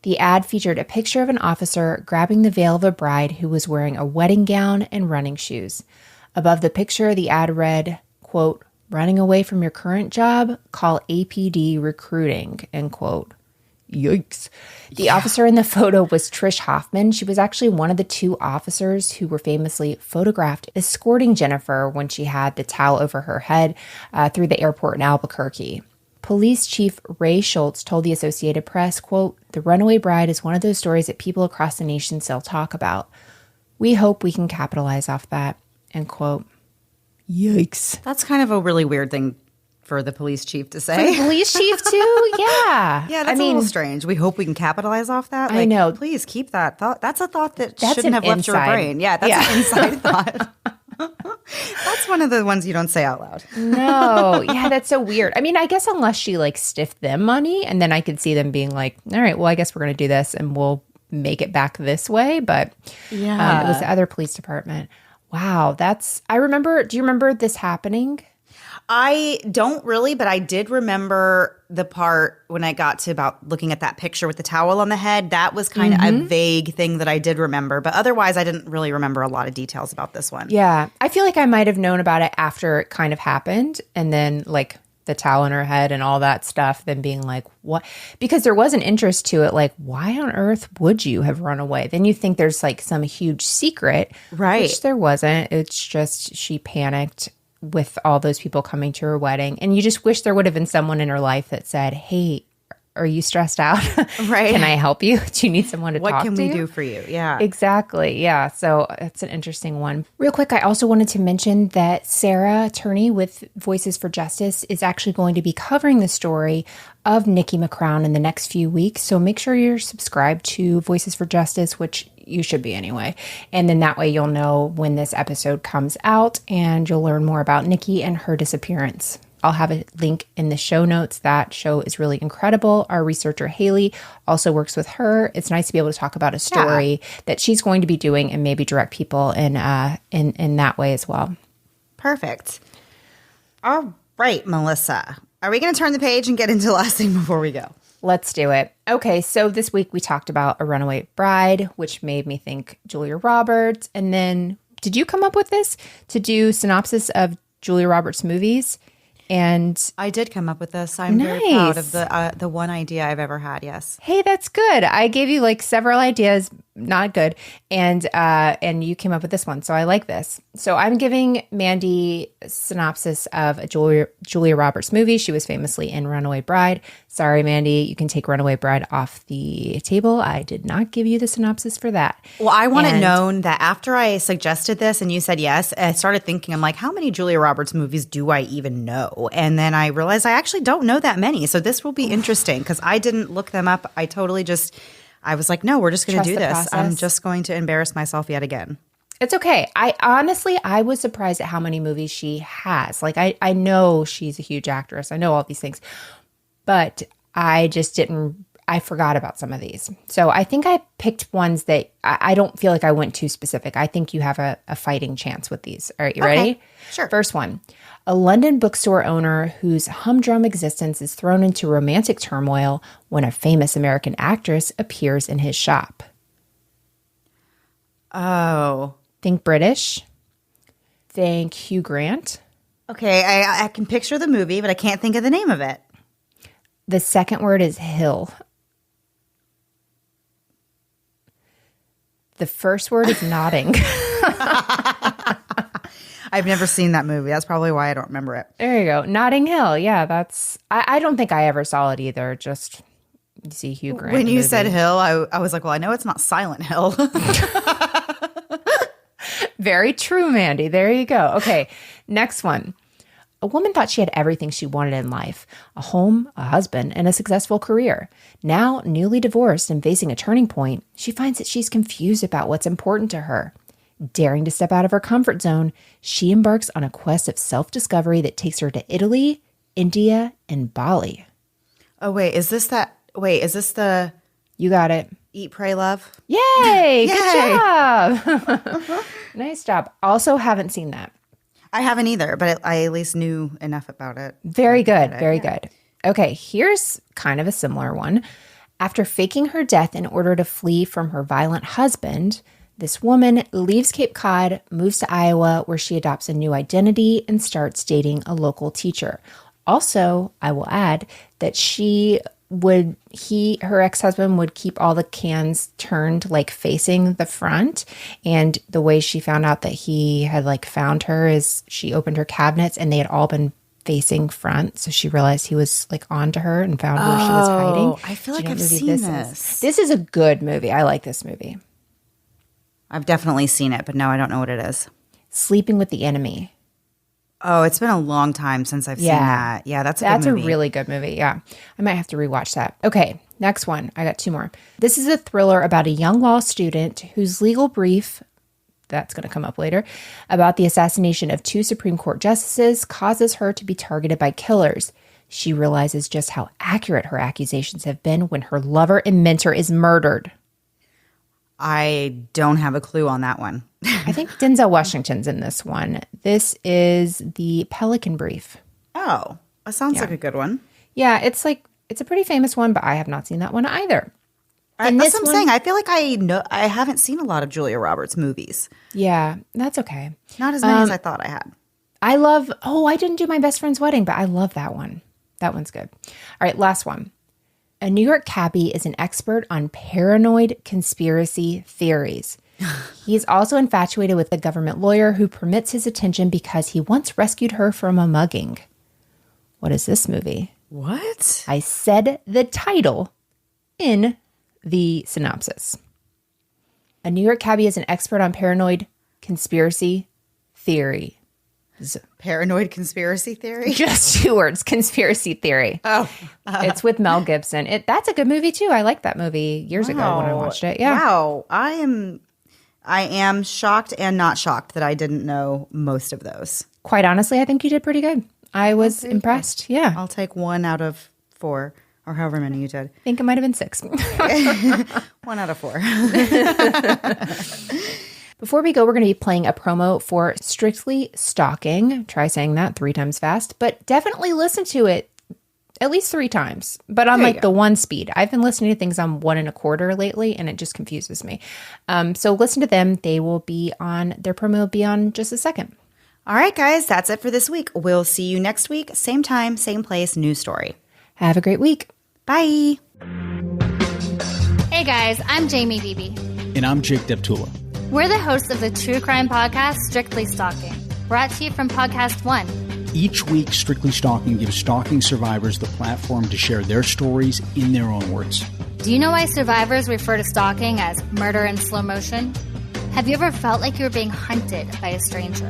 The ad featured a picture of an officer grabbing the veil of a bride who was wearing a wedding gown and running shoes. Above the picture, the ad read, quote, "Running away from your current job? Call APD recruiting," end quote. Yikes. The officer in the photo was Trish Hoffman. She was actually one of the two officers who were famously photographed escorting Jennifer when she had the towel over her head through the airport in Albuquerque. Police Chief Ray Schultz told the Associated Press, quote, "The runaway bride is one of those stories that people across the nation still talk about. We hope we can capitalize off that," end quote. Yikes. That's kind of a really weird thing for the police chief to say. For the police chief too? Yeah. Yeah, that's a little strange. We hope we can capitalize off that. I know. Please keep that thought. That's a thought that That's shouldn't have left your inside. brain. Yeah, that's an inside thought. That's one of the ones you don't say out loud. No. Yeah, that's so weird. I mean, I guess unless she stiffed them money, and then I could see them being like, all right, well, I guess we're going to do this and we'll make it back this way. But it was the other police department. Wow, do you remember this happening? I don't really, but I did remember the part when I got to about looking at that picture with the towel on the head. That was kind of a vague thing that I did remember. But otherwise, I didn't really remember a lot of details about this one. Yeah, I feel like I might have known about it after it kind of happened. And then the towel in her head and all that stuff, then being like, what? Because there was an interest to it, why on earth would you have run away? Then you think there's some huge secret, right? Which there wasn't. It's just she panicked with all those people coming to her wedding. And you just wish there would have been someone in her life that said, hey, are you stressed out? Right. Can I help you? Do you need someone to talk to? What can we do for you? Yeah. Exactly. Yeah. So it's an interesting one. Real quick, I also wanted to mention that Sarah Turney with Voices for Justice is actually going to be covering the story of Nikki McCrown in the next few weeks. So make sure you're subscribed to Voices for Justice, which you should be anyway. And then that way you'll know when this episode comes out and you'll learn more about Nikki and her disappearance. I'll have a link in the show notes. That show is really incredible. Our researcher, Haley, also works with her. It's nice to be able to talk about a story that she's going to be doing and maybe direct people in that way as well. Perfect. All right, Melissa. Are we going to turn the page and get into the last thing before we go? Let's do it. Okay, so this week we talked about A Runaway Bride, which made me think Julia Roberts. And then, did you come up with this to do synopsis of Julia Roberts movies? And I did come up with this. I'm very proud of the one idea I've ever had. Yes. Hey, that's good. I gave you several ideas, not good, and you came up with this one. So I like this. So I'm giving Mandy a synopsis of a Julia Roberts movie. She was famously in Runaway Bride. Sorry, Mandy, you can take Runaway Bride off the table. I did not give you the synopsis for that. Well, I want it known that after I suggested this and you said yes, I started thinking, I'm like, how many Julia Roberts movies do I even know? And then I realized I actually don't know that many. So this will be interesting because I didn't look them up. I was like, no, we're just going to do this. Process. I'm just going to embarrass myself yet again. It's okay. I was surprised at how many movies she has. I know she's a huge actress. I know all these things. But I just I forgot about some of these. So I think I picked ones that I don't feel like I went too specific. I think you have a fighting chance with these. All right, you ready? Sure. First one. A London bookstore owner whose humdrum existence is thrown into romantic turmoil when a famous American actress appears in his shop. Oh. Think British. Think Hugh Grant. Okay, I can picture the movie, but I can't think of the name of it. The second word is hill. The first word is nodding. I've never seen that movie. That's probably why I don't remember it. There you go. Notting Hill. Yeah, that's... I don't think I ever saw it either. Just you see Hugh Grant. When you said Hill, I was like, well, I know it's not Silent Hill. Very true, Mandy. There you go. Okay, next one. A woman thought she had everything she wanted in life. A home, a husband, and a successful career. Now, newly divorced and facing a turning point, she finds that she's confused about what's important to her. Daring to step out of her comfort zone, she embarks on a quest of self-discovery that takes her to Italy, India, and Bali. Oh, wait, is this the You got it. Eat, Pray, Love? Yay! Yay! Good job. Nice job. Also haven't seen that. I haven't either, but I at least knew enough about it. Very good. Very good. Okay, here's kind of a similar one. After faking her death in order to flee from her violent husband, this woman leaves Cape Cod, moves to Iowa, where she adopts a new identity and starts dating a local teacher. Also, I will add that her ex-husband would keep all the cans turned like facing the front. And the way she found out that he had like found her is she opened her cabinets and they had all been facing front. So she realized he was like onto her and found where she was hiding. I feel like I've seen this. This is a good movie. I like this movie. I've definitely seen it, but no, I don't know what it is. Sleeping with the Enemy. Oh, it's been a long time since I've seen that. Yeah, that's a really good movie. Yeah. I might have to rewatch that. Okay, next one. I got 2 more. This is a thriller about a young law student whose legal brief, that's going to come up later, about the assassination of 2 Supreme Court justices causes her to be targeted by killers. She realizes just how accurate her accusations have been when her lover and mentor is murdered. I don't have a clue on that one. I think Denzel Washington's in this one. This is the Pelican Brief. Oh, that sounds like a good one. Yeah, it's a pretty famous one, but I have not seen that one either. And that's what I'm saying. I feel like I haven't seen a lot of Julia Roberts movies. Yeah, that's okay. Not as many as I thought I had. I didn't do My Best Friend's Wedding, but I love that one. That one's good. All right, last one. A New York cabbie is an expert on paranoid conspiracy theories. He's also infatuated with a government lawyer who permits his attention because he once rescued her from a mugging. What is this movie? What? I said the title in the synopsis. A New York cabbie is an expert on paranoid conspiracy theory. Paranoid conspiracy theory? Just 2 words, conspiracy theory. Oh. It's with Mel Gibson. That's a good movie too. I liked that movie years ago when I watched it. Yeah. Wow. I am shocked and not shocked that I didn't know most of those. Quite honestly, I think you did pretty good. I was impressed. Yeah. I'll take 1 out of 4 or however many you did. I think it might have been 6. 1 out of 4. Before we go, we're going to be playing a promo for Strictly Stalking. Try saying that 3 times fast, but definitely listen to it at least 3 times, but on the 1 speed. I've been listening to things on 1 1/4 lately, and it just confuses me. So listen to them. Their promo will be on just a second. All right, guys, that's it for this week. We'll see you next week. Same time, same place, new story. Have a great week. Bye. Hey guys, I'm Jamie Beebe. And I'm Jake Deptula. We're the hosts of the true crime podcast, Strictly Stalking, brought to you from Podcast One. Each week, Strictly Stalking gives stalking survivors the platform to share their stories in their own words. Do you know why survivors refer to stalking as murder in slow motion? Have you ever felt like you were being hunted by a stranger?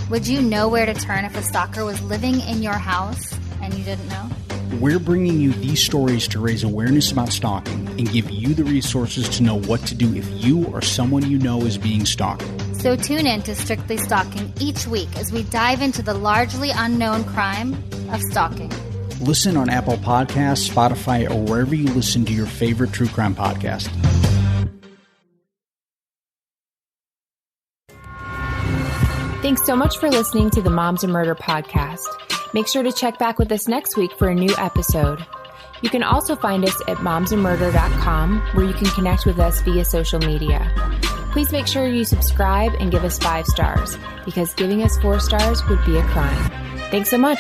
Would you know where to turn if a stalker was living in your house and you didn't know? We're bringing you these stories to raise awareness about stalking and give you the resources to know what to do if you or someone you know is being stalked. So tune in to Strictly Stalking each week as we dive into the largely unknown crime of stalking. Listen on Apple Podcasts, Spotify, or wherever you listen to your favorite true crime podcast. Thanks so much for listening to the Moms and Murder podcast. Make sure to check back with us next week for a new episode. You can also find us at momsandmurder.com, where you can connect with us via social media. Please make sure you subscribe and give us 5 stars, because giving us 4 stars would be a crime. Thanks so much.